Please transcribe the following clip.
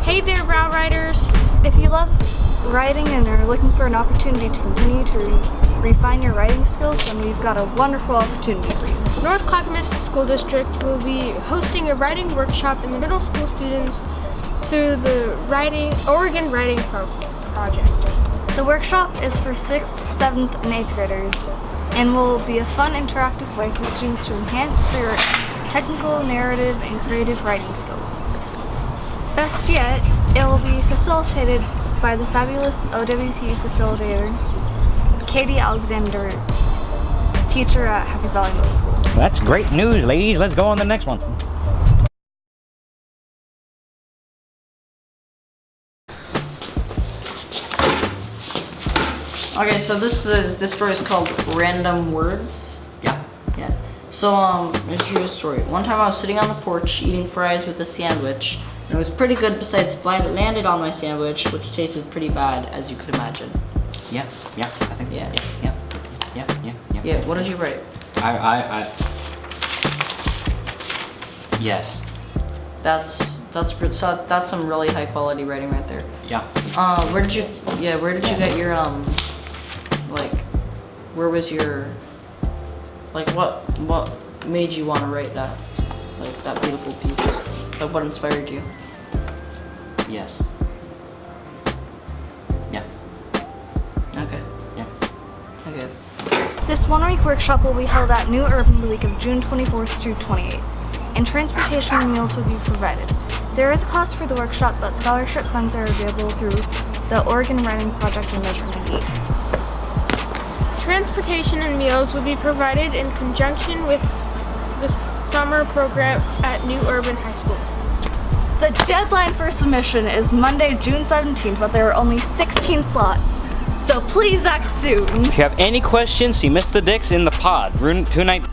Hey there, Rowe Riders! If you love riding and are looking for an opportunity to continue to refine your riding skills, then we've got a wonderful opportunity for you. North Clackamas School District will be hosting a writing workshop in middle school students through the Oregon Writing Project. The workshop is for 6th, 7th, and 8th graders and will be a fun, interactive way for students to enhance their technical, narrative, and creative writing skills. Best yet, it will be facilitated by the fabulous OWP facilitator, Katie Alexander, teacher at Happy Valley Middle School. That's great news, ladies. Let's go on to the next one. Okay, so this story is called Random Words. Yeah. So here's your story. One time I was sitting on the porch eating fries with a sandwich, and it was pretty good. Besides, fly that landed on my sandwich, which tasted pretty bad, as you could imagine. Yeah, I think. Yeah. Yeah. What did you write? Yes. That's some really high quality writing right there. Yeah. Where did you get your where was your what made you want to write that, like, that beautiful piece? Like, what inspired you? Yes. Yeah. Okay. Yeah. Okay. This one-week workshop will be held at New Urban the week of June 24th through 28th, and transportation and meals will be provided. There is a cost for the workshop, but scholarship funds are available through the Oregon Writing Project and Measure 98. Transportation and meals will be provided in conjunction with the summer program at New Urban High School. The deadline for submission is Monday, June 17th, but there are only 16 slots, so please act soon. If you have any questions, see Mr. Dix in the pod, room 219.